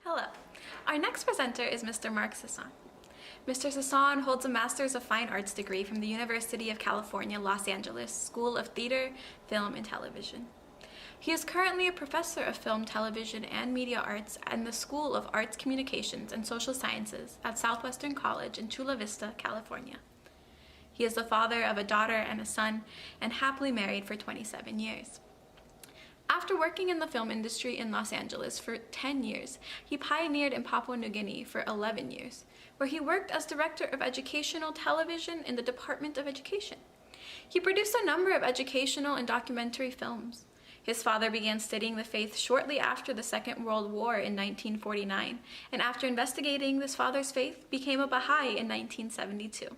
Hello. Our next presenter is Mr. Mark Sisson. Mr. Sisson holds a Master's of Fine Arts degree from the University of California, Los Angeles School of Theater, Film, and Television. He is currently a professor of film, television, and media arts in the School of Arts, Communications, and Social Sciences at Southwestern College in Chula Vista, California. He is the father of a daughter and a son and happily married for 27 years. After working in the film industry in Los Angeles for 10 years, he pioneered in Papua New Guinea for 11 years, where he worked as Director of Educational Television in the Department of Education. He produced a number of educational and documentary films. His father began studying the faith shortly after the Second World War in 1949, and after investigating his father's faith, became a Baha'i in 1972.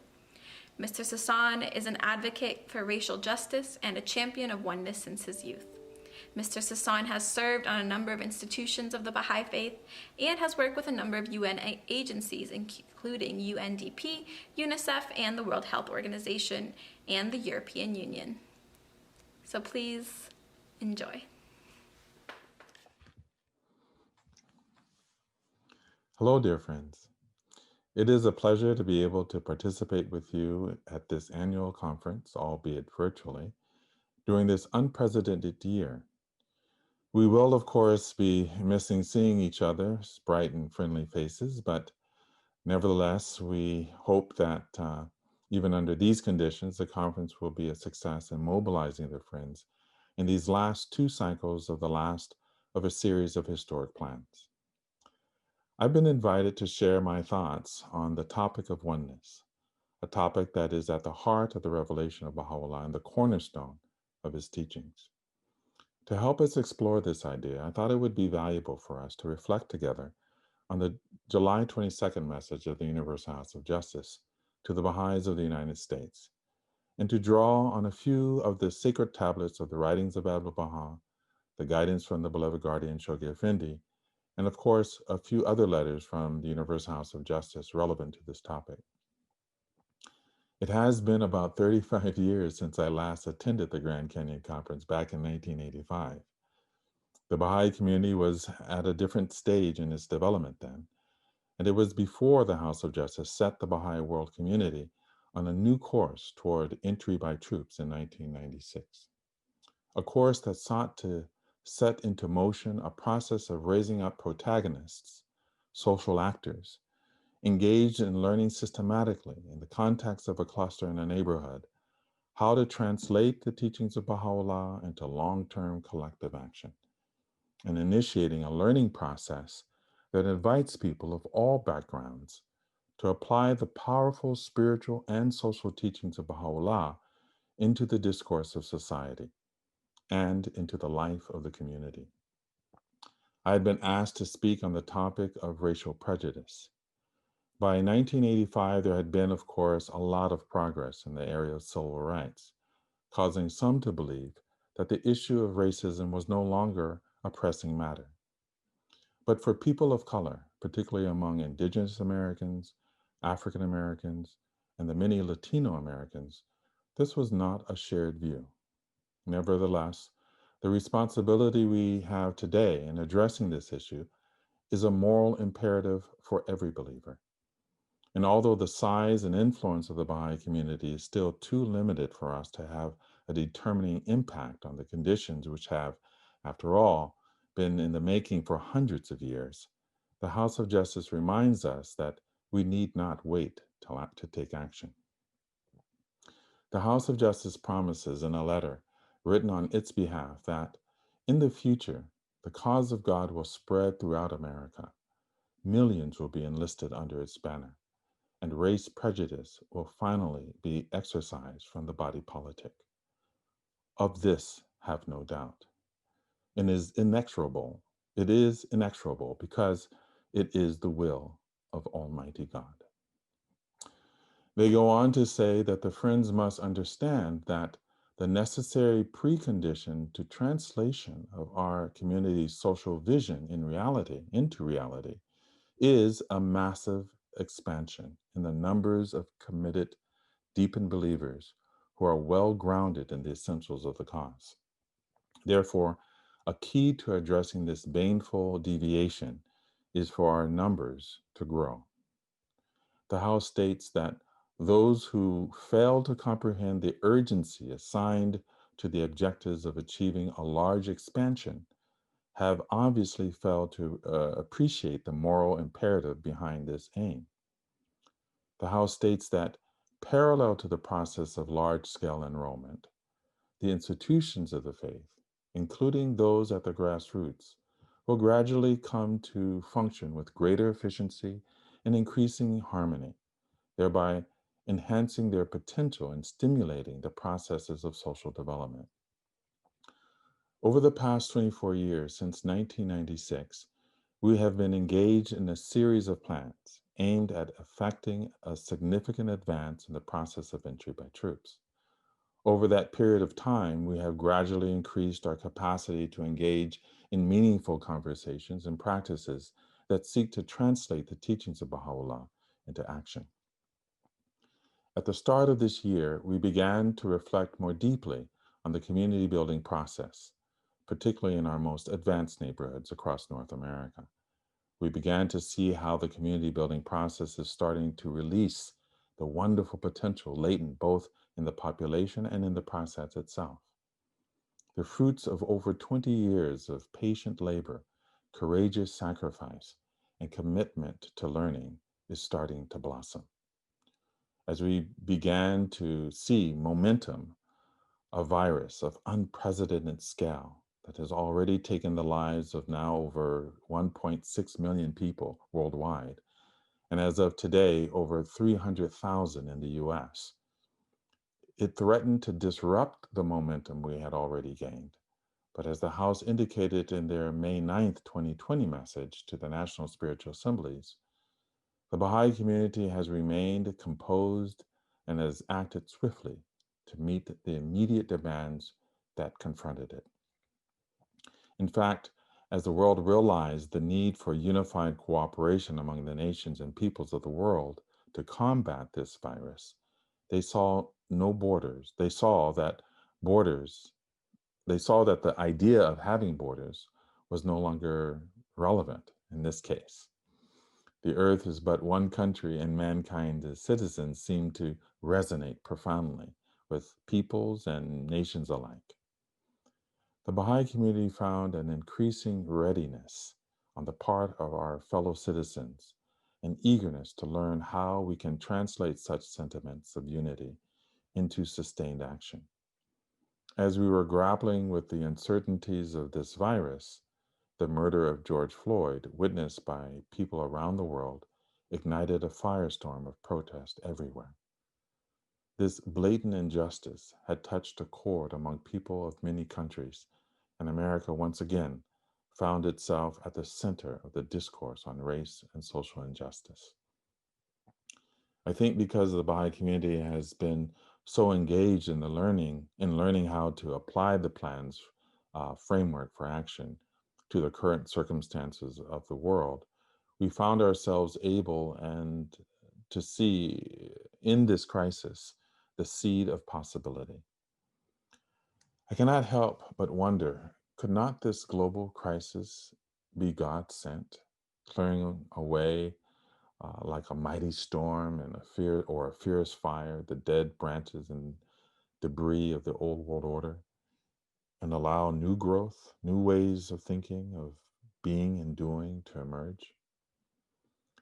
Mr. Sisson is an advocate for racial justice and a champion of oneness since his youth. Mr. Sisson has served on a number of institutions of the Baha'i Faith and has worked with a number of UN agencies, including UNDP, UNICEF, and the World Health Organization, and the European Union. So please enjoy. Hello, dear friends. It is a pleasure to be able to participate with you at this annual conference, albeit virtually, during this unprecedented year. We will, of course, be missing seeing each other's bright and friendly faces, but nevertheless, we hope that even under these conditions, the conference will be a success in mobilizing their friends in these last two cycles of the last of a series of historic plans. I've been invited to share my thoughts on the topic of oneness, a topic that is at the heart of the revelation of Baha'u'llah and the cornerstone of his teachings. To help us explore this idea, I thought it would be valuable for us to reflect together on the July 22nd message of the Universal House of Justice to the Baha'is of the United States, and to draw on a few of the sacred tablets of the writings of Abdu'l-Baha, the guidance from the beloved guardian Shoghi Effendi, and of course, a few other letters from the Universal House of Justice relevant to this topic. It has been about 35 years since I last attended the Grand Canyon Conference back in 1985. The Baha'i community was at a different stage in its development then, and it was before the House of Justice set the Baha'i world community on a new course toward entry by troops in 1996. A course that sought to set into motion a process of raising up protagonists, social actors, engaged in learning systematically in the context of a cluster in a neighborhood, how to translate the teachings of Baha'u'llah into long-term collective action, and initiating a learning process that invites people of all backgrounds to apply the powerful spiritual and social teachings of Baha'u'llah into the discourse of society and into the life of the community. I had been asked to speak on the topic of racial prejudice. By 1985, there had been, of course, a lot of progress in the area of civil rights, causing some to believe that the issue of racism was no longer a pressing matter. But for people of color, particularly among Indigenous Americans, African Americans, and the many Latino Americans, this was not a shared view. Nevertheless, the responsibility we have today in addressing this issue is a moral imperative for every believer. And although the size and influence of the Baha'i community is still too limited for us to have a determining impact on the conditions which have, after all, been in the making for hundreds of years, the House of Justice reminds us that we need not wait to take action. The House of Justice promises in a letter written on its behalf that in the future, the cause of God will spread throughout America. Millions will be enlisted under its banner, and race prejudice will finally be exorcised from the body politic. Of this, have no doubt. And is inexorable. It is inexorable because it is the will of Almighty God. They go on to say that the friends must understand that the necessary precondition to translation of our community's social vision into reality is a massive expansion in the numbers of committed, deepened believers who are well grounded in the essentials of the cause. Therefore, a key to addressing this baneful deviation is for our numbers to grow. The House states that those who fail to comprehend the urgency assigned to the objectives of achieving a large expansion have obviously failed to appreciate the moral imperative behind this aim. The House states that parallel to the process of large scale enrollment, the institutions of the faith, including those at the grassroots, will gradually come to function with greater efficiency and increasing harmony, thereby enhancing their potential and stimulating the processes of social development. Over the past 24 years, since 1996, we have been engaged in a series of plans aimed at effecting a significant advance in the process of entry by troops. Over that period of time, we have gradually increased our capacity to engage in meaningful conversations and practices that seek to translate the teachings of Baha'u'llah into action. At the start of this year, we began to reflect more deeply on the community building process, particularly in our most advanced neighborhoods across North America. We began to see how the community building process is starting to release the wonderful potential latent both in the population and in the process itself. The fruits of over 20 years of patient labor, courageous sacrifice, and commitment to learning is starting to blossom. As we began to see momentum, a virus of unprecedented scale that has already taken the lives of now over 1.6 million people worldwide, and as of today, over 300,000 in the US. It threatened to disrupt the momentum we had already gained. But as the House indicated in their May 9th, 2020 message to the National Spiritual Assemblies, the Baha'i community has remained composed and has acted swiftly to meet the immediate demands that confronted it. In fact, as the world realized the need for unified cooperation among the nations and peoples of the world to combat this virus, they saw no borders. They saw that the idea of having borders was no longer relevant in this case. The earth is but one country, and mankind as citizens seem to resonate profoundly with peoples and nations alike. The Baha'i community found an increasing readiness on the part of our fellow citizens, an eagerness to learn how we can translate such sentiments of unity into sustained action. As we were grappling with the uncertainties of this virus, the murder of George Floyd, witnessed by people around the world, ignited a firestorm of protest everywhere. This blatant injustice had touched a chord among people of many countries, and America once again found itself at the center of the discourse on race and social injustice. I think because the Baha'i community has been so engaged in learning how to apply the plan's framework for action to the current circumstances of the world, we found ourselves able and to see in this crisis the seed of possibility. I cannot help but wonder, could not this global crisis be God sent, clearing away like a mighty storm and a fierce fire, the dead branches and debris of the old world order, and allow new growth, new ways of thinking, of being and doing to emerge?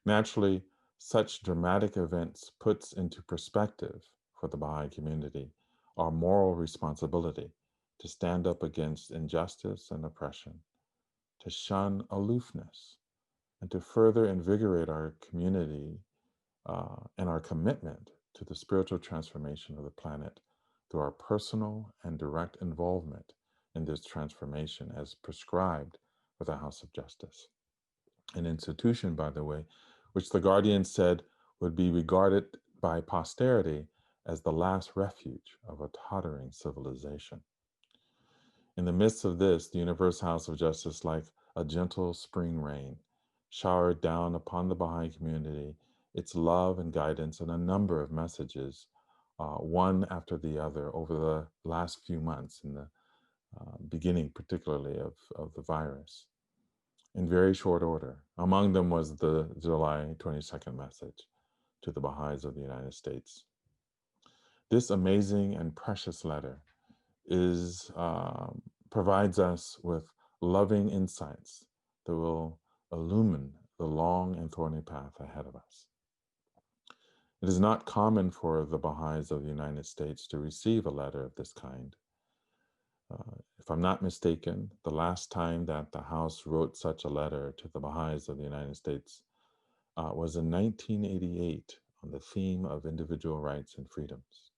Naturally, such dramatic events puts into perspective for the Baha'i community our moral responsibility to stand up against injustice and oppression, to shun aloofness, and to further invigorate our community and our commitment to the spiritual transformation of the planet through our personal and direct involvement in this transformation as prescribed by the House of Justice. An institution, by the way, which the Guardian said would be regarded by posterity as the last refuge of a tottering civilization. In the midst of this, the Universal House of Justice, like a gentle spring rain, showered down upon the Baha'i community its love and guidance and a number of messages, one after the other, over the last few months, in the beginning particularly of the virus. in very short order. Among them was the July 22nd message to the Baha'is of the United States. This amazing and precious letter is provides us with loving insights that will illumine the long and thorny path ahead of us. It is not common for the Baha'is of the United States to receive a letter of this kind. If I'm not mistaken, the last time that the House wrote such a letter to the Baha'is of the United States was in 1988 on the theme of individual rights and freedoms.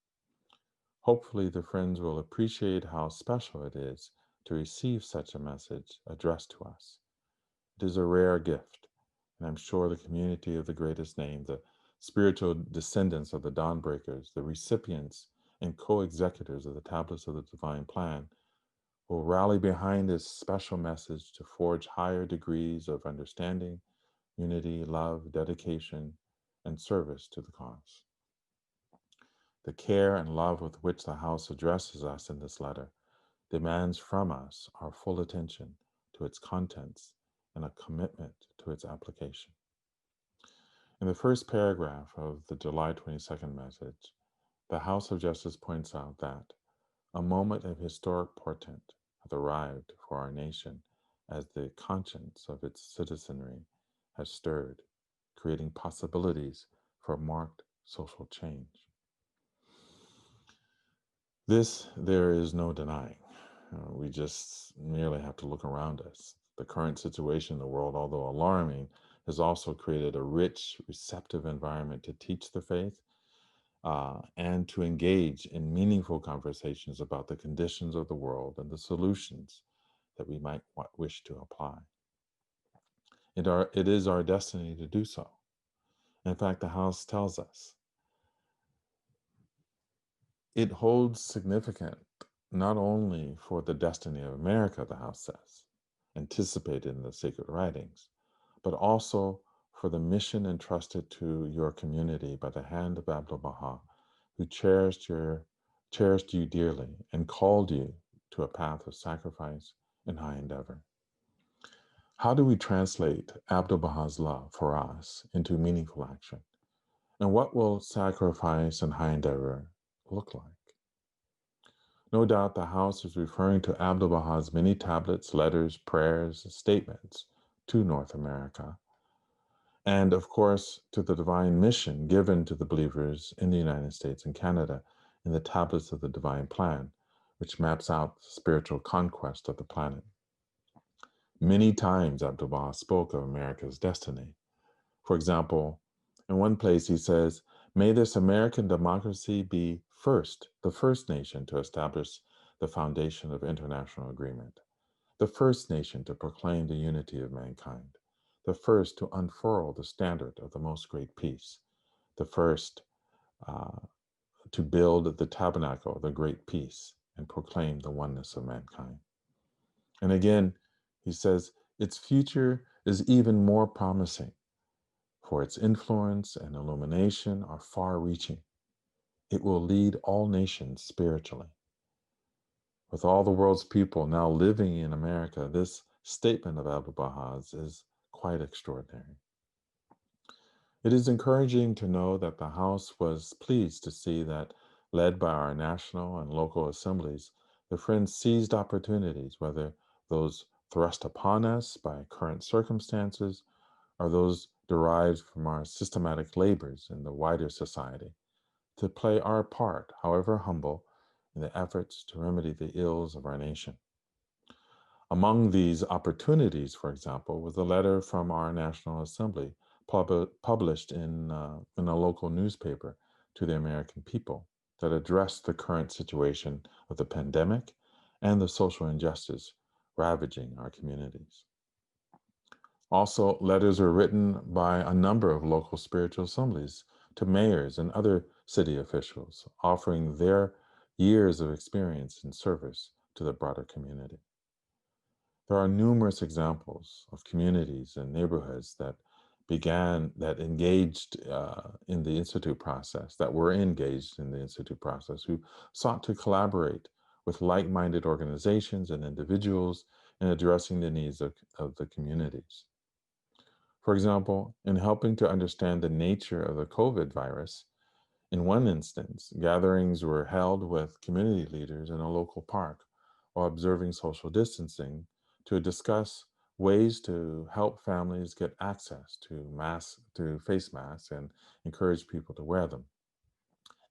Hopefully, the friends will appreciate how special it is to receive such a message addressed to us. It is a rare gift, and I'm sure the community of the greatest name, the spiritual descendants of the Dawnbreakers, the recipients and co-executors of the tablets of the divine plan, will rally behind this special message to forge higher degrees of understanding, unity, love, dedication, and service to the cause. The care and love with which the House addresses us in this letter demands from us our full attention to its contents and a commitment to its application. In the first paragraph of the July 22nd message, the House of Justice points out that a moment of historic portent hath arrived for our nation as the conscience of its citizenry has stirred, creating possibilities for marked social change. This there is no denying. We just merely have to look around us. The current situation in the world, although alarming, has also created a rich, receptive environment to teach the faith and to engage in meaningful conversations about the conditions of the world and the solutions that we might wish to apply. It is our destiny to do so. In fact, the House tells us it holds significance not only for the destiny of America, the House says, anticipated in the sacred writings, but also for the mission entrusted to your community by the hand of Abdu'l-Baha, who cherished you dearly and called you to a path of sacrifice and high endeavor. How do we translate Abdu'l-Baha's love for us into meaningful action? And what will sacrifice and high endeavor look like? No doubt the House is referring to Abdu'l-Baha's many tablets, letters, prayers, and statements to North America, and of course to the divine mission given to the believers in the United States and Canada in the tablets of the divine plan, which maps out the spiritual conquest of the planet. Many times Abdu'l-Baha spoke of America's destiny. For example, in one place he says, "May this American democracy be the first nation to establish the foundation of international agreement, the first nation to proclaim the unity of mankind, the first to unfurl the standard of the most great peace, the first to build the tabernacle of the great peace and proclaim the oneness of mankind." And again, he says, its future is even more promising, for its influence and illumination are far-reaching. It will lead all nations spiritually. With all the world's people now living in America, this statement of Abdu'l-Baha's is quite extraordinary. It is encouraging to know that the House was pleased to see that, led by our national and local assemblies, the Friends seized opportunities, whether those thrust upon us by current circumstances or those derived from our systematic labors in the wider society, to play our part, however humble, in the efforts to remedy the ills of our nation. Among these opportunities, for example, was a letter from our National Assembly published in a local newspaper to the American people that addressed the current situation of the pandemic and the social injustice ravaging our communities. Also, letters were written by a number of local spiritual assemblies to mayors and other city officials, offering their years of experience in service to the broader community. There are numerous examples of communities and neighborhoods that engaged in the Institute process, that were engaged in the Institute process, who sought to collaborate with like-minded organizations and individuals in addressing the needs of the communities. For example, in helping to understand the nature of the COVID virus, in one instance, gatherings were held with community leaders in a local park while observing social distancing to discuss ways to help families get access to face masks and encourage people to wear them.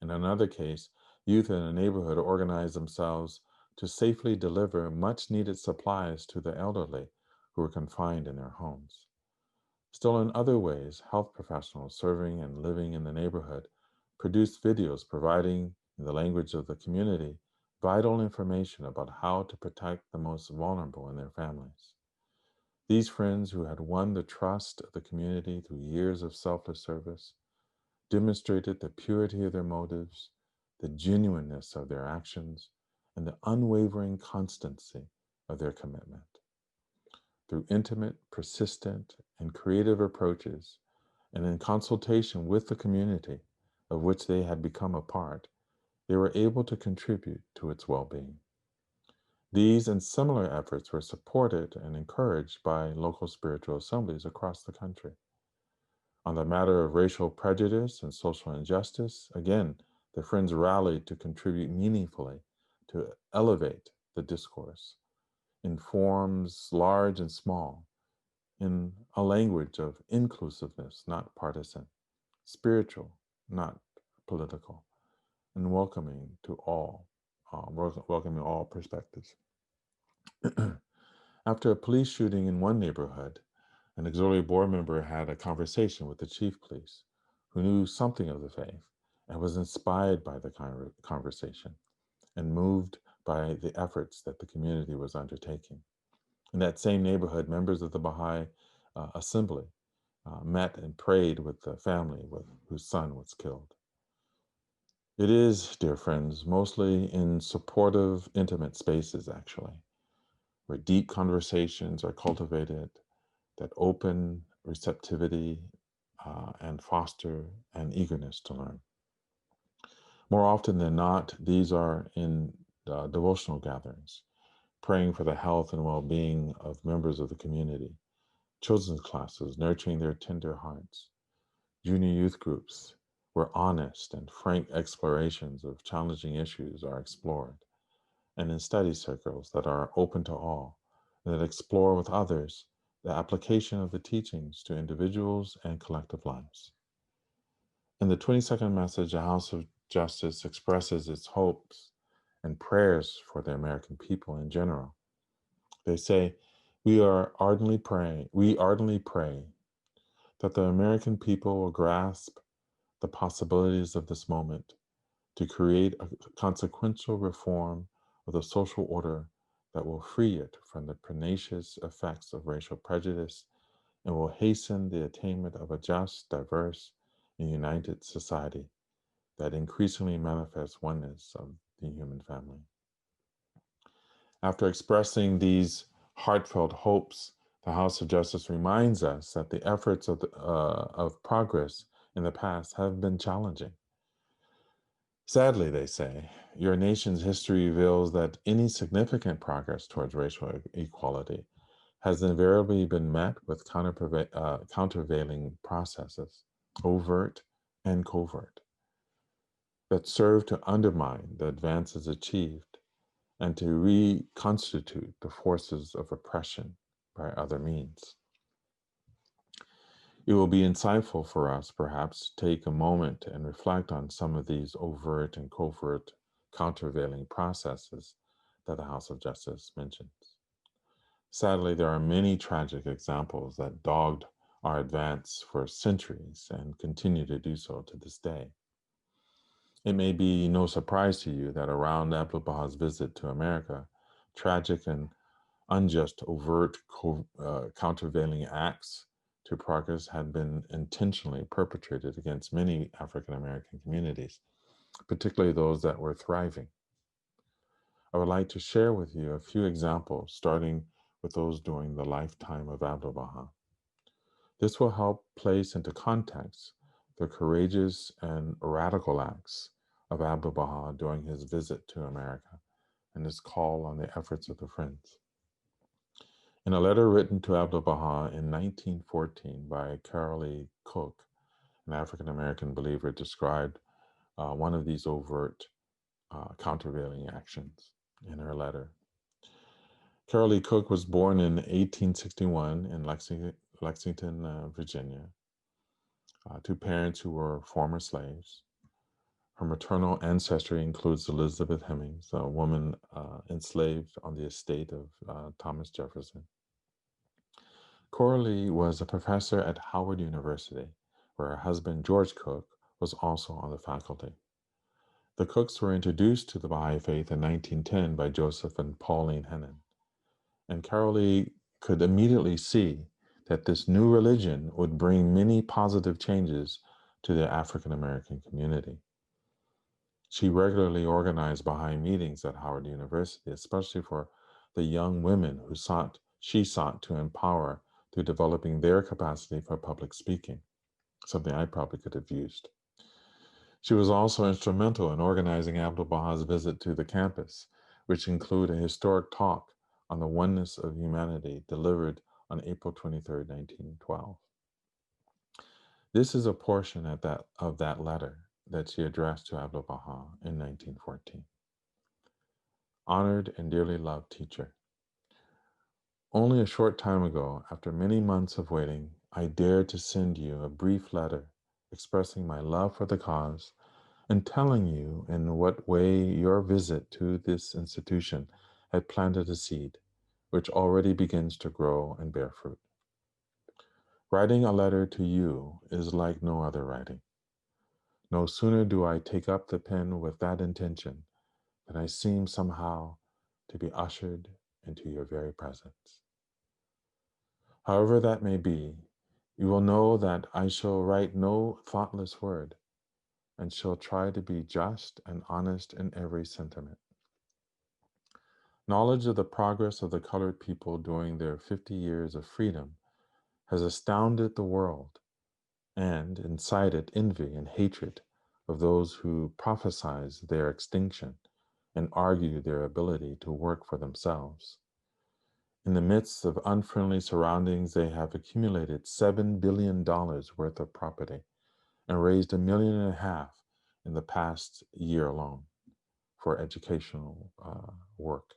In another case, youth in a neighborhood organized themselves to safely deliver much needed supplies to the elderly who were confined in their homes. Still, in other ways, health professionals serving and living in the neighborhood produced videos providing, in the language of the community, vital information about how to protect the most vulnerable in their families. These friends who had won the trust of the community through years of selfless service demonstrated the purity of their motives, the genuineness of their actions, and the unwavering constancy of their commitment. Through intimate, persistent, and creative approaches, and in consultation with the community of which they had become a part, they were able to contribute to its well-being. These and similar efforts were supported and encouraged by local spiritual assemblies across the country. On the matter of racial prejudice and social injustice, again, the friends rallied to contribute meaningfully to elevate the discourse in forms large and small, in a language of inclusiveness, not partisan, spiritual, not political, and welcoming to all, welcoming all perspectives. After a police shooting in one neighborhood, an auxiliary board member had a conversation with the chief police, who knew something of the faith and was inspired by the conversation and moved by the efforts that the community was undertaking. In that same neighborhood, members of the Baha'i Assembly met and prayed with the family whose son was killed. It is, dear friends, mostly in supportive, intimate spaces, actually, where deep conversations are cultivated that open receptivity and foster an eagerness to learn. More often than not, these are in devotional gatherings, praying for the health and well-being of members of the community, children's classes nurturing their tender hearts, junior youth groups where honest and frank explorations of challenging issues are explored, and in study circles that are open to all, and that explore with others the application of the teachings to individuals and collective lives. In the 22nd message, the House of Justice expresses its hopes and prayers for the American people in general. They say, we ardently pray that the American people will grasp the possibilities of this moment to create a consequential reform of the social order that will free it from the pernicious effects of racial prejudice and will hasten the attainment of a just, diverse, and united society that increasingly manifests oneness of the human family. After expressing these heartfelt hopes, the House of Justice reminds us that the efforts of progress in the past have been challenging. Sadly, they say, your nation's history reveals that any significant progress towards racial equality has invariably been met with countervailing processes, overt and covert, that serve to undermine the advances achieved and to reconstitute the forces of oppression by other means. It will be insightful for us, perhaps, to take a moment and reflect on some of these overt and covert countervailing processes that the House of Justice mentions. Sadly, there are many tragic examples that dogged our advance for centuries and continue to do so to this day. It may be no surprise to you that around Abdu'l-Baha's visit to America, tragic and unjust overt countervailing acts to progress had been intentionally perpetrated against many African American communities, particularly those that were thriving. I would like to share with you a few examples, starting with those during the lifetime of Abdu'l-Baha. This will help place into context the courageous and radical acts of Abdu'l-Baha during his visit to America and his call on the efforts of the Friends. In a letter written to Abdu'l-Baha in 1914 by Carolee Cook, an African-American believer, described one of these overt countervailing actions in her letter. Carolee Cook was born in 1861 in Lexington, Virginia, to parents who were former slaves. Her maternal ancestry includes Elizabeth Hemings, a woman enslaved on the estate of Thomas Jefferson. Coralie was a professor at Howard University, where her husband, George Cook, was also on the faculty. The Cooks were introduced to the Baha'i Faith in 1910 by Joseph and Pauline Hennon, and Carolee could immediately see that this new religion would bring many positive changes to the African American community. She regularly organized Baha'i meetings at Howard University, especially for the young women who she sought to empower through developing their capacity for public speaking, something I probably could have used. She was also instrumental in organizing Abdu'l-Baha's visit to the campus, which included a historic talk on the oneness of humanity delivered on April 23, 1912. This is a portion of that letter that she addressed to Abdu'l-Baha in 1914. Honored and dearly loved teacher, only a short time ago, after many months of waiting, I dared to send you a brief letter expressing my love for the cause and telling you in what way your visit to this institution had planted a seed, which already begins to grow and bear fruit. Writing a letter to you is like no other writing. No sooner do I take up the pen with that intention than I seem somehow to be ushered into your very presence. However that may be, you will know that I shall write no thoughtless word, and shall try to be just and honest in every sentiment. Knowledge of the progress of the colored people during their 50 years of freedom has astounded the world and incited envy and hatred of those who prophesize their extinction and argue their ability to work for themselves. In the midst of unfriendly surroundings, they have accumulated $7 billion worth of property and raised $1.5 million in the past year alone for educational work.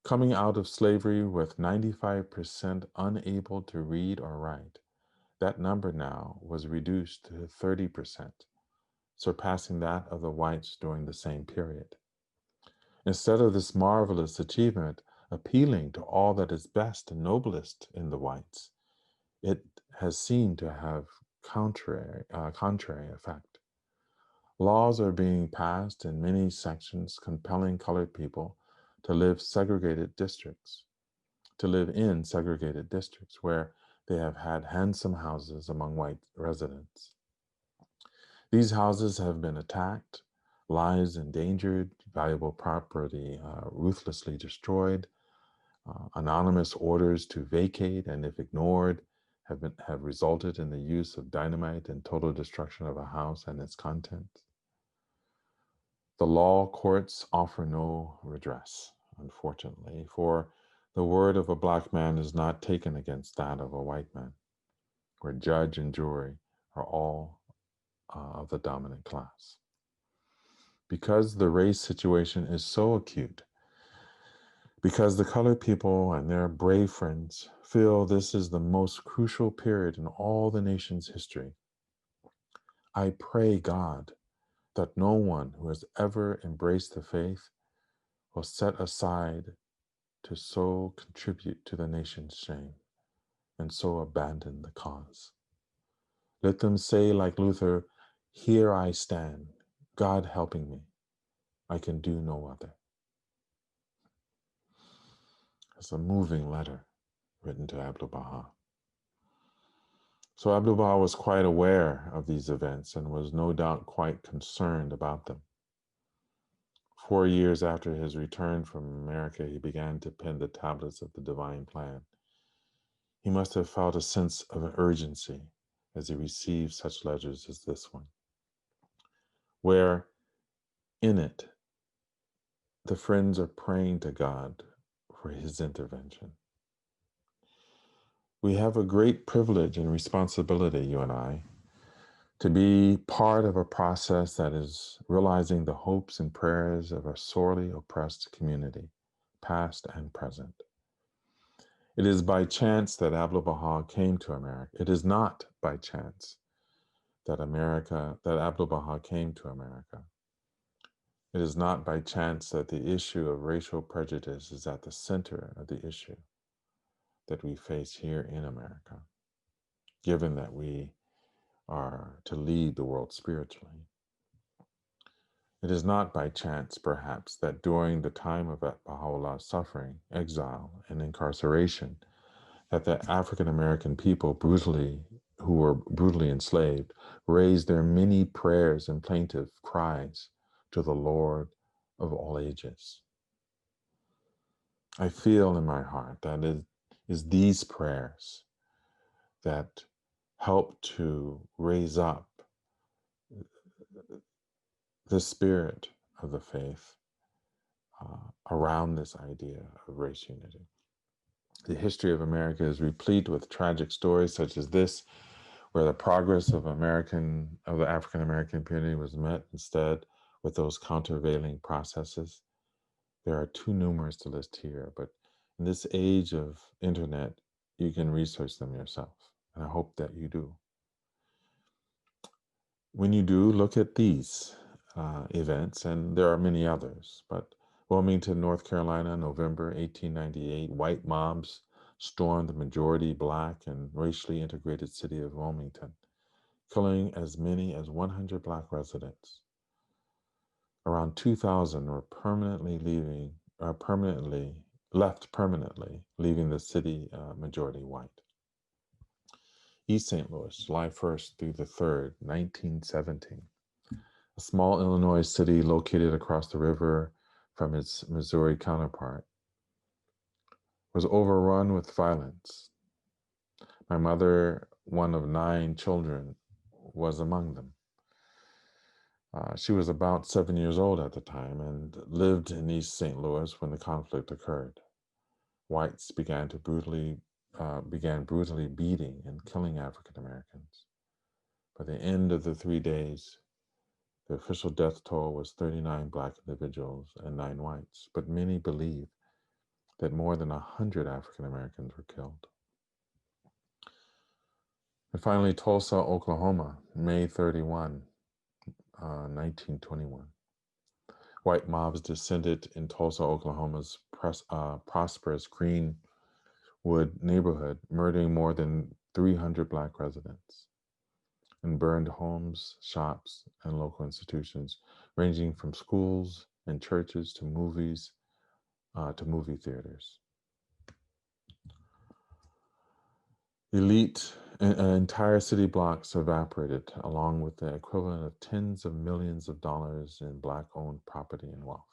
Coming out of slavery with 95% unable to read or write, that number now was reduced to 30%, surpassing that of the whites during the same period. Instead of this marvelous achievement appealing to all that is best and noblest in the whites, it has seemed to have contrary effect. Laws are being passed in many sections compelling colored people to live in segregated districts where they have had handsome houses among white residents. These houses have been attacked, lives endangered, valuable property ruthlessly destroyed. Anonymous orders to vacate, and if ignored, have resulted in the use of dynamite and total destruction of a house and its contents. The law courts offer no redress, unfortunately, for the word of a black man is not taken against that of a white man, where judge and jury are all of the dominant class. Because the race situation is so acute, because the colored people and their brave friends feel this is the most crucial period in all the nation's history, I pray God that no one who has ever embraced the faith will set aside to so contribute to the nation's shame and so abandon the cause. Let them say like Luther, "Here I stand, God helping me. I can do no other." It's a moving letter written to Abdu'l-Baha. So Abdu'l-Baha was quite aware of these events and was no doubt quite concerned about them. 4 years after his return from America, he began to pen the tablets of the divine plan. He must have felt a sense of urgency as he received such letters as this one, where in it, the friends are praying to God for his intervention. We have a great privilege and responsibility, you and I, to be part of a process that is realizing the hopes and prayers of a sorely oppressed community, past and present. It is by chance that Abdu'l-Baha came to America. It is not by chance that Abdu'l-Baha came to America. It is not by chance that the issue of racial prejudice is at the center of the issue that we face here in America, given that we are to lead the world spiritually. It is not by chance, perhaps, that during the time of Baha'u'llah's suffering, exile, and incarceration, that the African American people who were brutally enslaved raised their many prayers and plaintive cries to the Lord of all ages. I feel in my heart that it is these prayers that help to raise up the spirit of the faith around this idea of race unity. The history of America is replete with tragic stories such as this, where the progress of the African American community was met instead with those countervailing processes. There are too numerous to list here, but in this age of internet, you can research them yourself, and I hope that you do. When you do, look at these events, and there are many others, but Wilmington, North Carolina, November 1898, white mobs stormed the majority Black and racially integrated city of Wilmington, killing as many as 100 Black residents. Around 2,000 were left permanently, leaving the city majority white. East St. Louis, July 1st through the 3rd, 1917. A small Illinois city located across the river from its Missouri counterpart, was overrun with violence. My mother, one of 9 children, was among them. She was about 7 years old at the time and lived in East St. Louis when the conflict occurred. Whites began brutally beating and killing African Americans. By the end of the 3 days, the official death toll was 39 Black individuals and 9 whites, but many believe that more than 100 African Americans were killed. And finally, Tulsa, Oklahoma, May 31, 1921. White mobs descended in Tulsa, Oklahoma's prosperous Greenwood neighborhood, murdering more than 300 Black residents, and burned homes, shops, and local institutions, ranging from schools and churches to movies, to movie theaters. Entire city blocks evaporated, along with the equivalent of tens of millions of dollars in Black-owned property and wealth.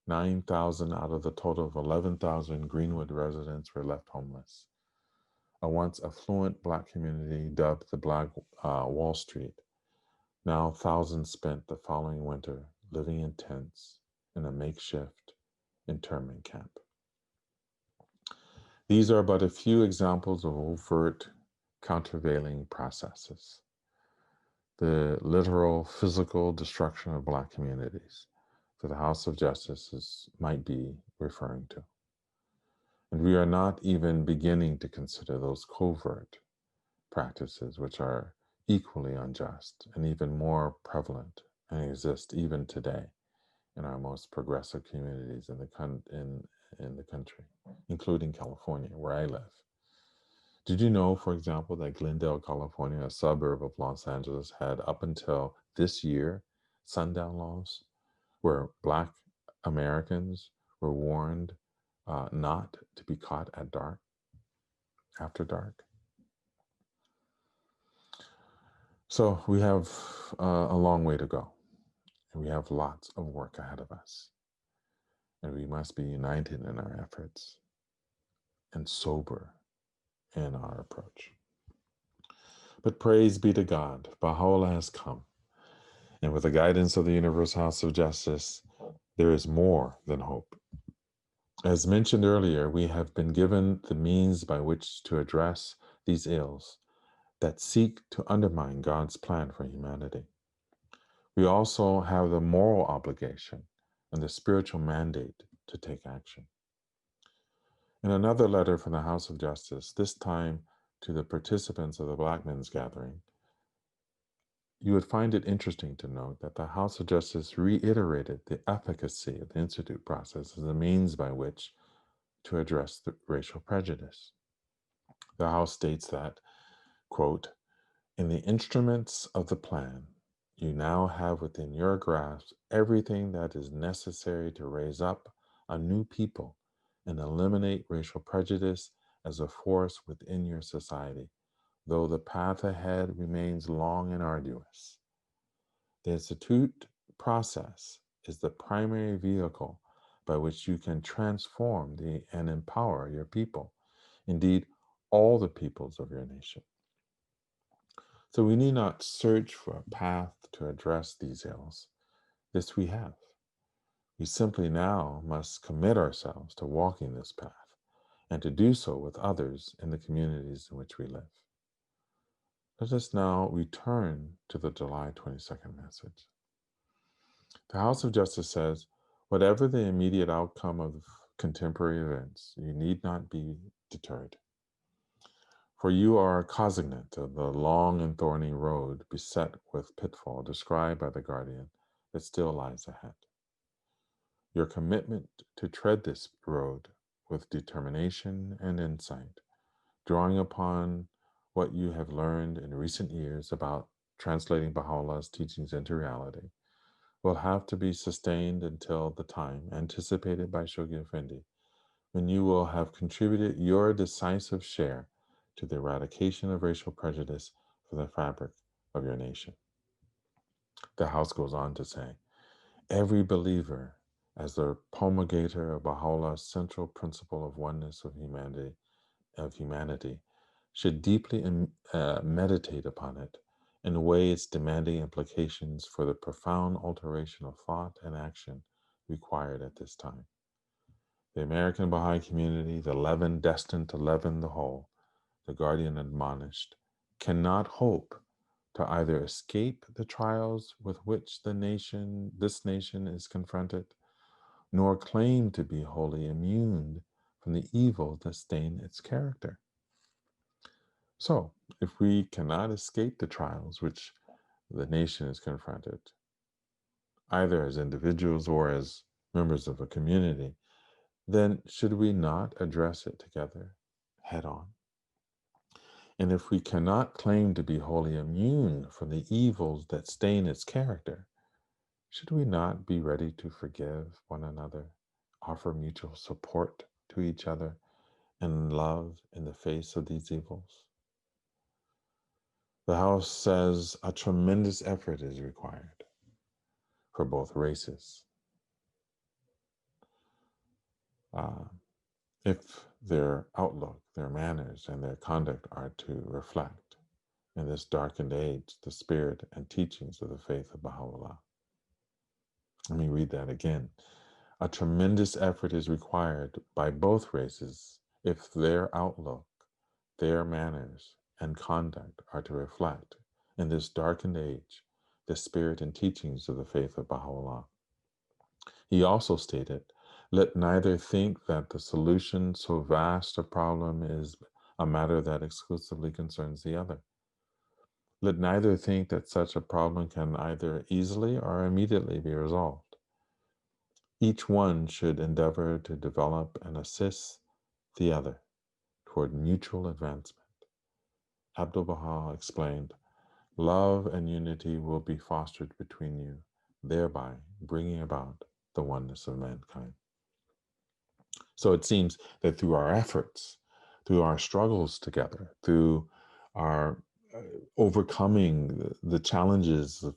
9,000 out of the total of 11,000 Greenwood residents were left homeless. A once affluent Black community dubbed the Black Wall Street. Now thousands spent the following winter living in tents in a makeshift internment camp. These are but a few examples of overt countervailing processes. The literal physical destruction of Black communities that the House of Justice might be referring to. And we are not even beginning to consider those covert practices which are equally unjust and even more prevalent and exist even today in our most progressive communities in the country, including California, where I live. Did you know, for example, that Glendale, California, a suburb of Los Angeles, had up until this year sundown laws where Black Americans were warned not to be caught at dark, after dark? So we have a long way to go, and we have lots of work ahead of us. And we must be united in our efforts and sober in our approach. But praise be to God, Baha'u'llah has come. And with the guidance of the Universal House of Justice, there is more than hope. As mentioned earlier, we have been given the means by which to address these ills that seek to undermine God's plan for humanity. We also have the moral obligation and the spiritual mandate to take action. In another letter from the House of Justice, this time to the participants of the Black Men's Gathering, you would find it interesting to note that the House of Justice reiterated the efficacy of the Institute process as a means by which to address the racial prejudice. The House states that, quote, in the instruments of the plan, you now have within your grasp everything that is necessary to raise up a new people and eliminate racial prejudice as a force within your society, though the path ahead remains long and arduous. The Institute process is the primary vehicle by which you can transform and empower your people, indeed, all the peoples of your nation. So we need not search for a path to address these ills. This we have. We simply now must commit ourselves to walking this path and to do so with others in the communities in which we live. Let us now return to the July 22nd message. The House of Justice says, whatever the immediate outcome of contemporary events, you need not be deterred. For you are cognizant of the long and thorny road beset with pitfall described by the guardian that still lies ahead. Your commitment to tread this road with determination and insight, drawing upon what you have learned in recent years about translating Baha'u'llah's teachings into reality, will have to be sustained until the time anticipated by Shoghi Effendi, when you will have contributed your decisive share to the eradication of racial prejudice for the fabric of your nation. The House goes on to say, every believer, as the promulgator of Baha'u'llah's central principle of oneness of humanity, should deeply meditate upon it and weigh its demanding implications for the profound alteration of thought and action required at this time. The American Baha'i community, the leaven destined to leaven the whole, the guardian admonished, cannot hope to either escape the trials with which this nation is confronted, nor claim to be wholly immune from the evils that stain its character. So, if we cannot escape the trials which the nation is confronted, either as individuals or as members of a community, then should we not address it together head on? And if we cannot claim to be wholly immune from the evils that stain its character, should we not be ready to forgive one another, offer mutual support to each other, and love in the face of these evils? The House says a tremendous effort is required for both races. If their outlook, their manners, and their conduct are to reflect in this darkened age the spirit and teachings of the faith of Baha'u'llah. Let me read that again. A tremendous effort is required by both races if their outlook, their manners, and conduct are to reflect in this darkened age the spirit and teachings of the faith of Baha'u'llah. He also stated, let neither think that the solution so vast a problem is a matter that exclusively concerns the other. Let neither think that such a problem can either easily or immediately be resolved. Each one should endeavor to develop and assist the other toward mutual advancement. Abdu'l-Baha explained, love and unity will be fostered between you, thereby bringing about the oneness of mankind. So it seems that through our efforts, through our struggles together, through our overcoming the challenges of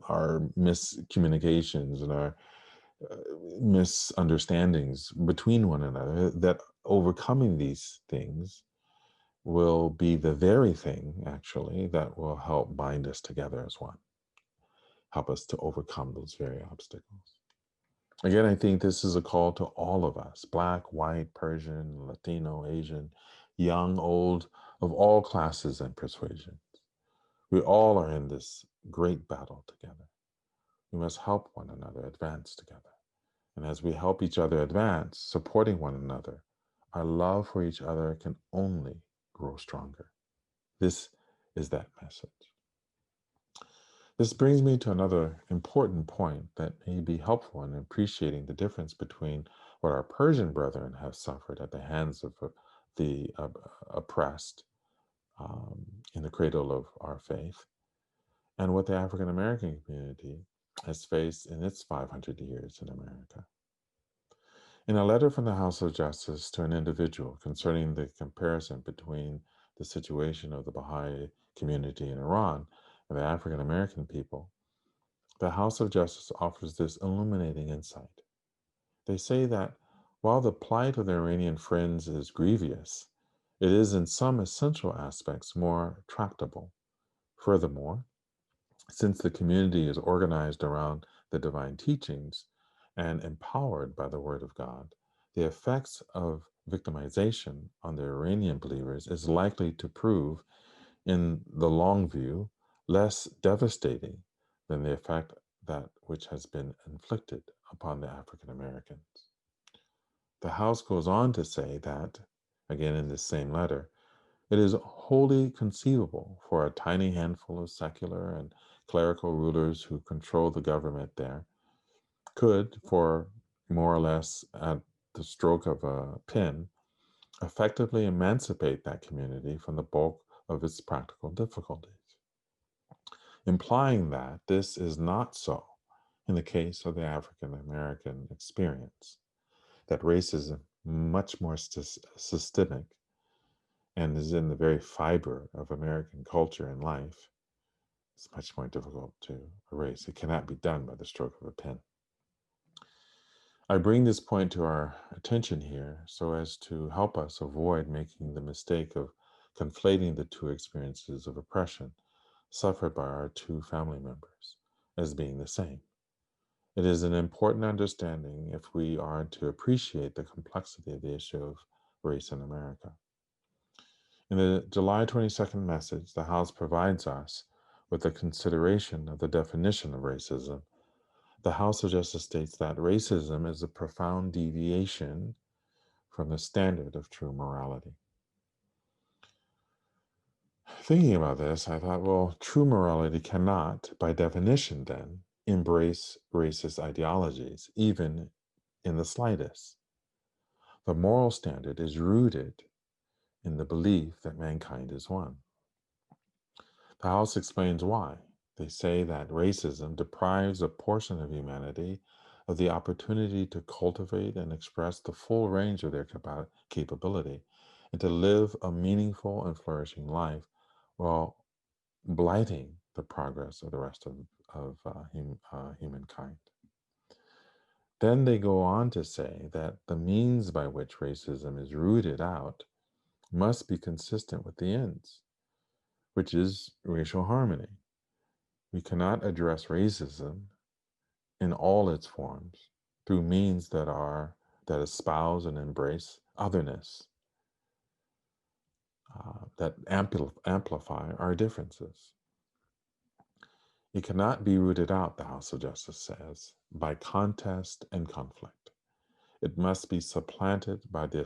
our miscommunications and our misunderstandings between one another, that overcoming these things will be the very thing, actually, that will help bind us together as one, help us to overcome those very obstacles. Again, I think this is a call to all of us, Black, white, Persian, Latino, Asian, young, old, of all classes and persuasions. We all are in this great battle together. We must help one another advance together. And as we help each other advance, supporting one another, our love for each other can only grow stronger. This is that message. This brings me to another important point that may be helpful in appreciating the difference between what our Persian brethren have suffered at the hands of the oppressed in the cradle of our faith, and what the African American community has faced in its 500 years in America. In a letter from the House of Justice to an individual concerning the comparison between the situation of the Baha'i community in Iran and the African American people, the House of Justice offers this illuminating insight. They say that while the plight of their Iranian friends is grievous, it is in some essential aspects more tractable. Furthermore, since the community is organized around the divine teachings and empowered by the Word of God, the effects of victimization on the Iranian believers is likely to prove, in the long view, less devastating than the effect that which has been inflicted upon the African Americans. The House goes on to say that, again in this same letter, it is wholly conceivable for a tiny handful of secular and clerical rulers who control the government there could, for more or less at the stroke of a pen, effectively emancipate that community from the bulk of its practical difficulties, implying that this is not so in the case of the African American experience, that racism, much more systemic and is in the very fiber of American culture and life, it's much more difficult to erase. It cannot be done by the stroke of a pen. I bring this point to our attention here so as to help us avoid making the mistake of conflating the two experiences of oppression suffered by our two family members as being the same. It is an important understanding if we are to appreciate the complexity of the issue of race in America. In the July 22nd message, the House provides us with a consideration of the definition of racism. The House of Justice states that racism is a profound deviation from the standard of true morality. Thinking about this, I thought, well, true morality cannot, by definition then, embrace racist ideologies, even in the slightest. The moral standard is rooted in the belief that mankind is one. The House explains why. They say that racism deprives a portion of humanity of the opportunity to cultivate and express the full range of their capability and to live a meaningful and flourishing life while blighting the progress of the rest of humankind. Then they go on to say that the means by which racism is rooted out must be consistent with the ends, which is racial harmony. We cannot address racism in all its forms through means that espouse and embrace otherness, that amplify our differences. It cannot be rooted out, the House of Justice says, by contest and conflict. It must be supplanted by the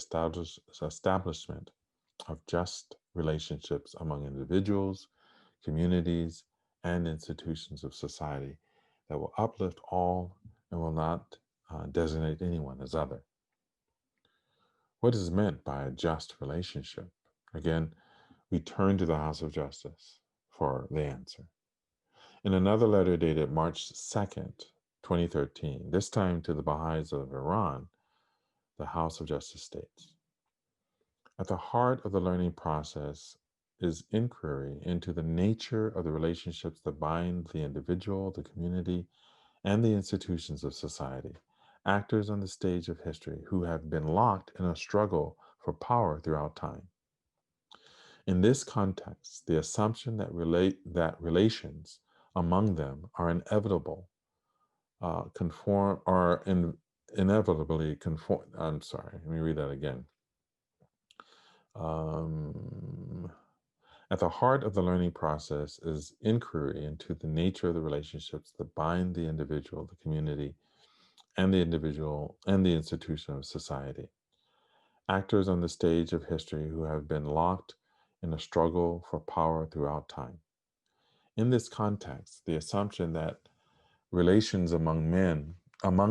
establishment of just relationships among individuals, communities, and institutions of society that will uplift all and will not designate anyone as other. What is meant by a just relationship? Again, we turn to the House of Justice for the answer. In another letter dated March 2nd, 2013, this time to the Baha'is of Iran, the House of Justice states, at the heart of the learning process is inquiry into the nature of the relationships that bind the individual, the community, and the institutions of society, actors on the stage of history who have been locked in a struggle for power throughout time. In this context, the assumption that relations among them are inevitable, inevitably conform. I'm sorry, let me read that again. At the heart of the learning process is inquiry into the nature of the relationships that bind the individual, the community, and the individual and the institution of society. Actors on the stage of history who have been locked in a struggle for power throughout time. In this context, the assumption that relations among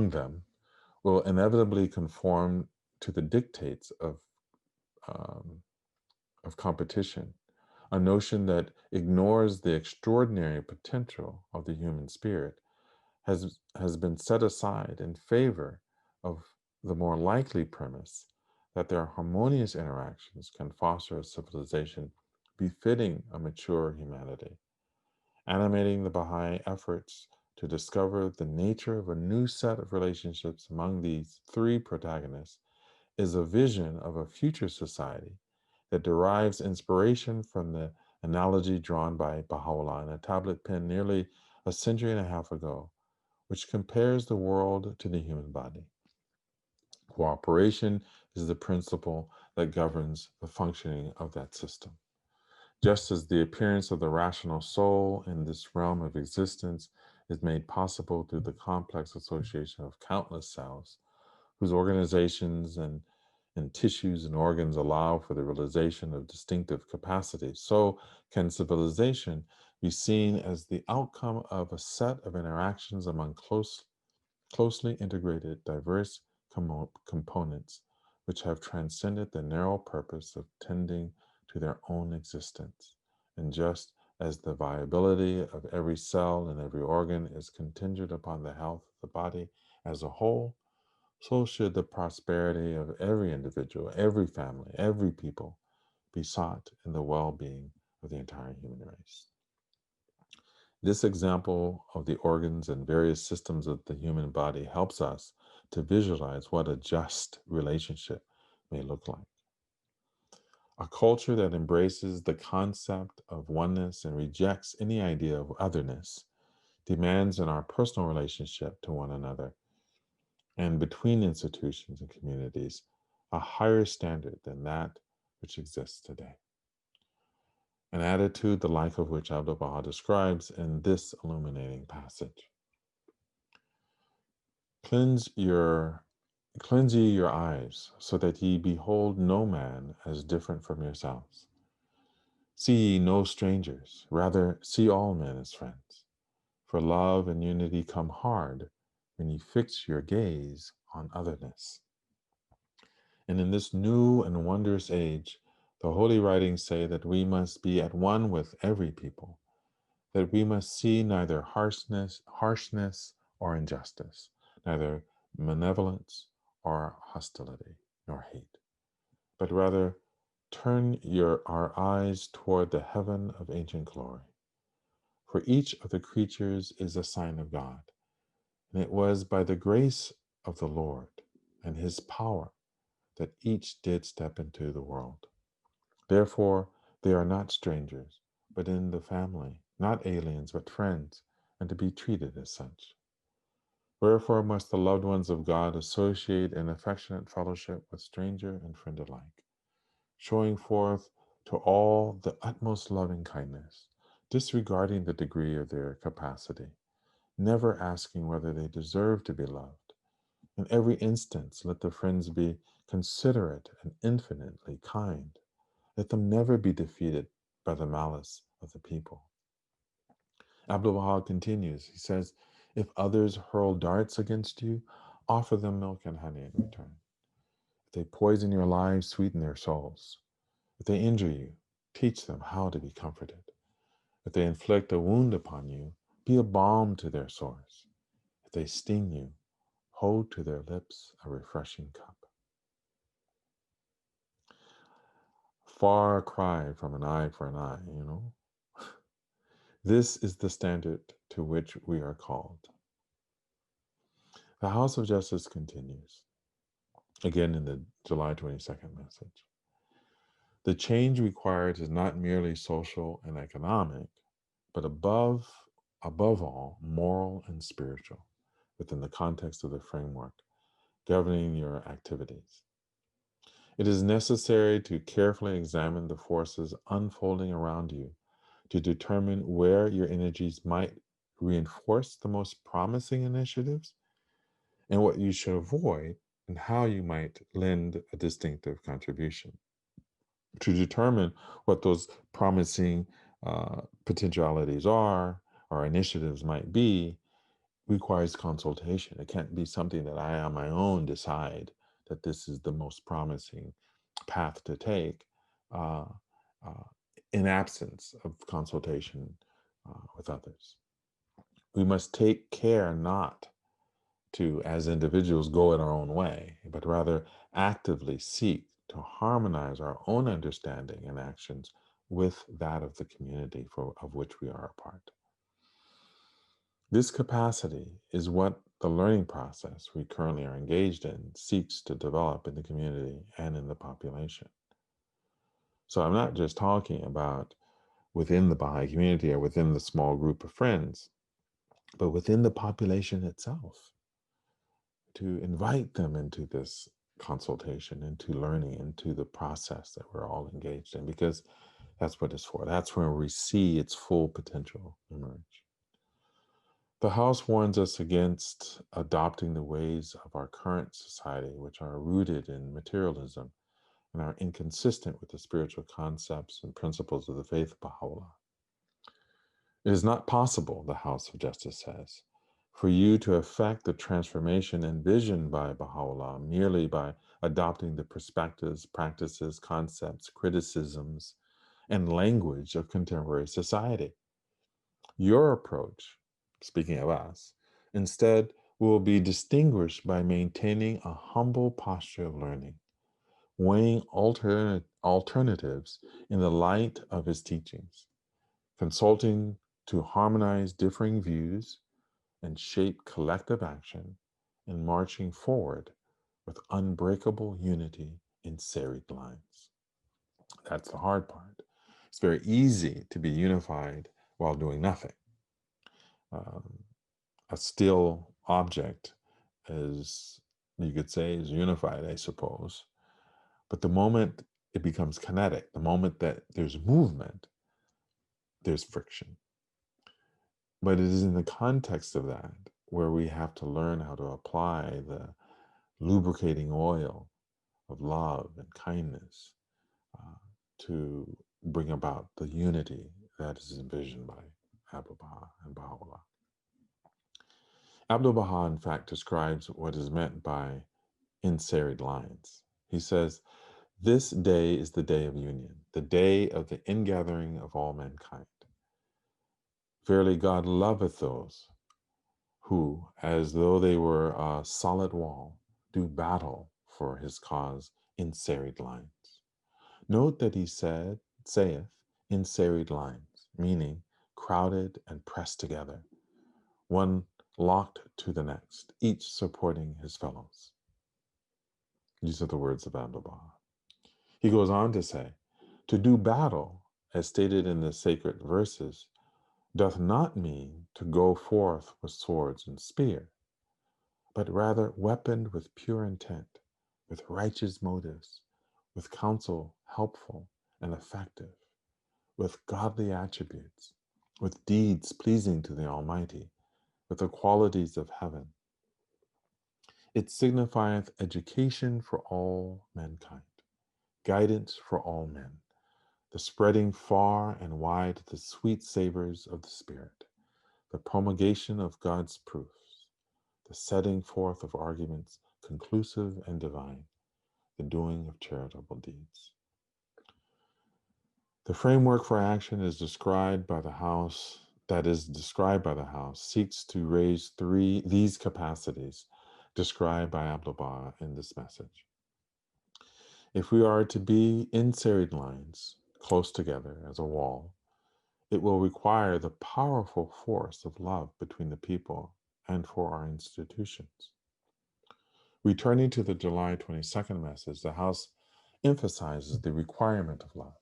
them, will inevitably conform to the dictates of competition, a notion that ignores the extraordinary potential of the human spirit, has been set aside in favor of the more likely premise that their harmonious interactions can foster a civilization befitting a mature humanity. Animating the Baha'i efforts to discover the nature of a new set of relationships among these three protagonists is a vision of a future society that derives inspiration from the analogy drawn by Baha'u'llah in a tablet pen nearly a century and a half ago, which compares the world to the human body. Cooperation is the principle that governs the functioning of that system. Just as the appearance of the rational soul in this realm of existence is made possible through the complex association of countless cells, whose organizations and tissues and organs allow for the realization of distinctive capacities, so can civilization be seen as the outcome of a set of interactions among closely integrated, diverse components which have transcended the narrow purpose of tending to their own existence. And just as the viability of every cell and every organ is contingent upon the health of the body as a whole, so should the prosperity of every individual, every family, every people be sought in the well-being of the entire human race. This example of the organs and various systems of the human body helps us to visualize what a just relationship may look like. A culture that embraces the concept of oneness and rejects any idea of otherness demands in our personal relationship to one another and between institutions and communities a higher standard than that which exists today. An attitude the like of which Abdu'l-Baha describes in this illuminating passage. Cleanse ye your eyes, so that ye behold no man as different from yourselves. See ye no strangers, rather see all men as friends. For love and unity come hard when ye fix your gaze on otherness. And in this new and wondrous age, the holy writings say that we must be at one with every people, that we must see neither harshness or injustice, neither malevolence or hostility nor hate, but rather turn our eyes toward the heaven of ancient glory. For each of the creatures is a sign of God, and it was by the grace of the Lord and his power that each did step into the world. Therefore, they are not strangers, but in the family, not aliens, but friends, and to be treated as such. Wherefore must the loved ones of God associate in affectionate fellowship with stranger and friend alike, showing forth to all the utmost loving kindness, disregarding the degree of their capacity, never asking whether they deserve to be loved. In every instance, let the friends be considerate and infinitely kind. Let them never be defeated by the malice of the people. Abdu'l-Baha continues. He says, if others hurl darts against you, offer them milk and honey in return. If they poison your lives, sweeten their souls. If they injure you, teach them how to be comforted. If they inflict a wound upon you, be a balm to their sores. If they sting you, hold to their lips a refreshing cup. Far cry from an eye for an eye, This is the standard to which we are called. The House of Justice continues, again in the July 22nd message. The change required is not merely social and economic, but above all, moral and spiritual, within the context of the framework governing your activities. It is necessary to carefully examine the forces unfolding around you to determine where your energies might reinforce the most promising initiatives and what you should avoid and how you might lend a distinctive contribution. To determine what those promising potentialities are or initiatives might be requires consultation. It can't be something that I on my own decide that this is the most promising path to take uh, uh, in absence of consultation with others. We must take care not to, as individuals, go in our own way, but rather actively seek to harmonize our own understanding and actions with that of the community of which we are a part. This capacity is what the learning process we currently are engaged in seeks to develop in the community and in the population. So I'm not just talking about within the Baha'i community or within the small group of friends, but within the population itself, to invite them into this consultation, into learning, into the process that we're all engaged in, because that's what it's for. That's where we see its full potential emerge. The House warns us against adopting the ways of our current society, which are rooted in materialism and are inconsistent with the spiritual concepts and principles of the faith of Baha'u'llah. It is not possible, the House of Justice says, for you to effect the transformation envisioned by Baha'u'llah merely by adopting the perspectives, practices, concepts, criticisms, and language of contemporary society. Your approach, speaking of us, instead will be distinguished by maintaining a humble posture of learning, weighing alternatives in the light of his teachings, consulting to harmonize differing views and shape collective action, and marching forward with unbreakable unity in serried lines. That's the hard part. It's very easy to be unified while doing nothing. A still object is, you could say, is unified, I suppose. But the moment it becomes kinetic, the moment that there's movement, there's friction. But it is in the context of that where we have to learn how to apply the lubricating oil of love and kindness to bring about the unity that is envisioned by Abdu'l-Baha and Baha'u'llah. Abdu'l-Baha, in fact, describes what is meant by in serried lines. He says, "This day is the day of union, the day of the ingathering of all mankind. Verily, God loveth those who, as though they were a solid wall, do battle for his cause in serried lines." Note that he saith, in serried lines, meaning crowded and pressed together, one locked to the next, each supporting his fellows. These are the words of Abdu'l-Baha. He goes on to say, to do battle, as stated in the sacred verses, doth not mean to go forth with swords and spear, but rather weaponed with pure intent, with righteous motives, with counsel helpful and effective, with godly attributes, with deeds pleasing to the Almighty, with the qualities of heaven. It signifieth education for all mankind, guidance for all men, the spreading far and wide the sweet savors of the Spirit, the promulgation of God's proofs, the setting forth of arguments conclusive and divine, the doing of charitable deeds. The framework for action is described by the House, seeks to raise these capacities described by Abdu'l-Baha in this message. If we are to be in serried lines, close together as a wall, it will require the powerful force of love between the people and for our institutions. Returning to the July 22nd message, the House emphasizes the requirement of love.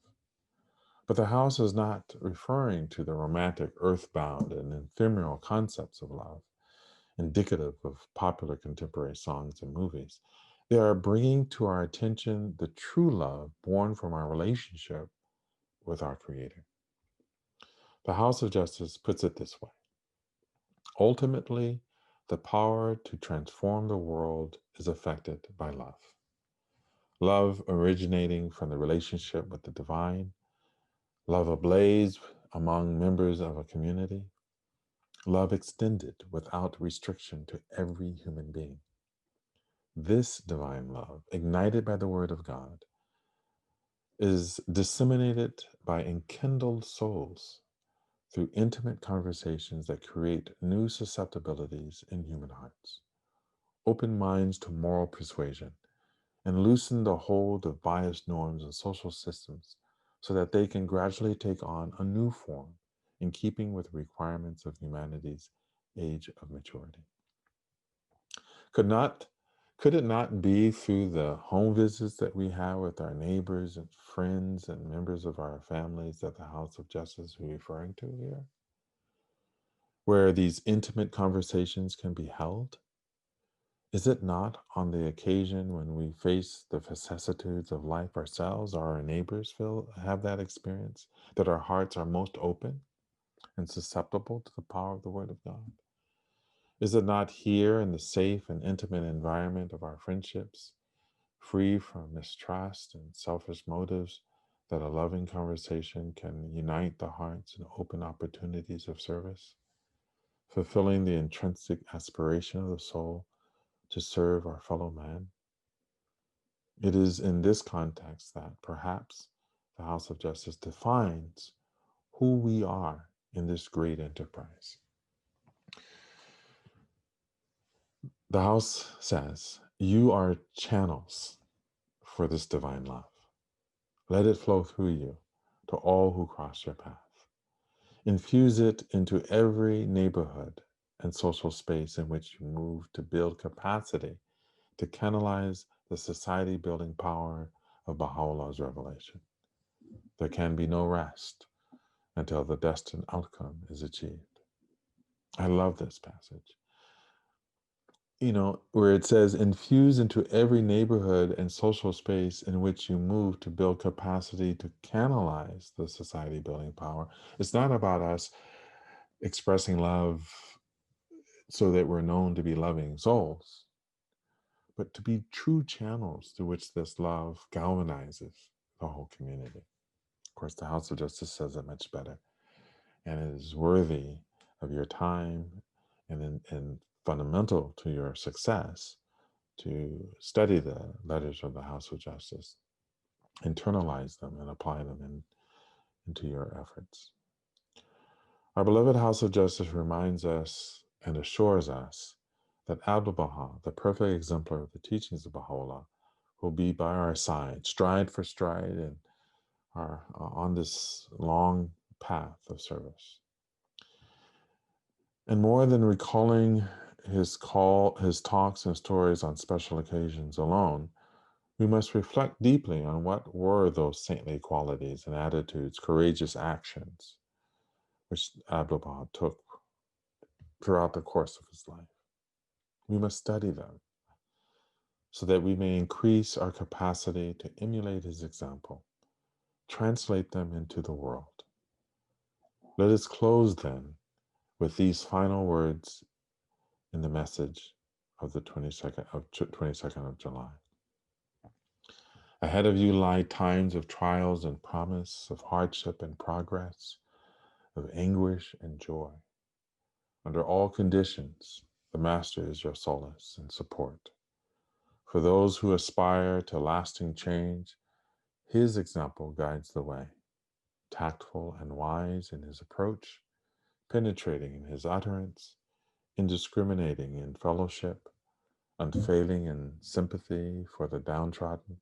But the House is not referring to the romantic, earthbound, and ephemeral concepts of love. indicative of popular contemporary songs and movies. They are bringing to our attention the true love born from our relationship with our Creator. The House of Justice puts it this way: ultimately, the power to transform the world is affected by love. Love originating from the relationship with the divine, love ablaze among members of a community, love extended without restriction to every human being. This divine love, ignited by the Word of God, is disseminated by enkindled souls through intimate conversations that create new susceptibilities in human hearts, open minds to moral persuasion, and loosen the hold of biased norms and social systems so that they can gradually take on a new form in keeping with the requirements of humanity's age of maturity. Could it not be through the home visits that we have with our neighbors and friends and members of our families that the House of Justice is referring to here, where these intimate conversations can be held? Is it not on the occasion when we face the vicissitudes of life ourselves or our neighbors have that experience that our hearts are most open and susceptible to the power of the Word of God? Is it not here in the safe and intimate environment of our friendships, free from mistrust and selfish motives, that a loving conversation can unite the hearts and open opportunities of service, fulfilling the intrinsic aspiration of the soul to serve our fellow man? It is in this context that perhaps the House of Justice defines who we are in this great enterprise. The House says, you are channels for this divine love. Let it flow through you to all who cross your path. Infuse it into every neighborhood and social space in which you move to build capacity to canalize the society-building power of Baha'u'llah's revelation. There can be no rest until the destined outcome is achieved. I love this passage. Where it says, infuse into every neighborhood and social space in which you move to build capacity to canalize the society-building power. It's not about us expressing love so that we're known to be loving souls, but to be true channels through which this love galvanizes the whole community. Of course, the House of Justice says it much better, and it is worthy of your time and fundamental to your success to study the letters of the House of Justice, internalize them, and apply them into your efforts. Our beloved House of Justice reminds us and assures us that Abdu'l-Baha, the perfect exemplar of the teachings of Baha'u'llah, will be by our side, stride for stride, and are on this long path of service. And more than recalling his talks and stories on special occasions alone, we must reflect deeply on what were those saintly qualities and attitudes, courageous actions, which Abdu'l-Baha took throughout the course of his life. We must study them so that we may increase our capacity to emulate his example, translate them into the world. Let us close then with these final words in the message of the 22nd of July. Ahead of you lie times of trials and promise, of hardship and progress, of anguish and joy. Under all conditions, the Master is your solace and support. For those who aspire to lasting change, his example guides the way, tactful and wise in his approach, penetrating in his utterance, indiscriminating in fellowship, unfailing in sympathy for the downtrodden,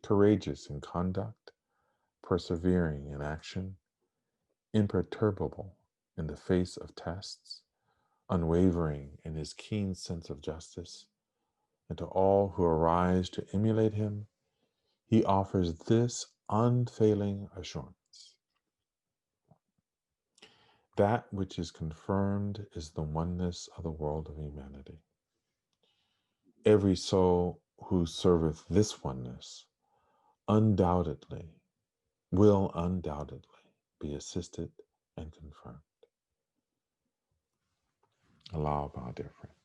courageous in conduct, persevering in action, imperturbable in the face of tests, unwavering in his keen sense of justice. And to all who arise to emulate him, he offers this unfailing assurance: that which is confirmed is the oneness of the world of humanity. Every soul who serveth this oneness undoubtedly will undoubtedly be assisted and confirmed. Allah, our dear friends.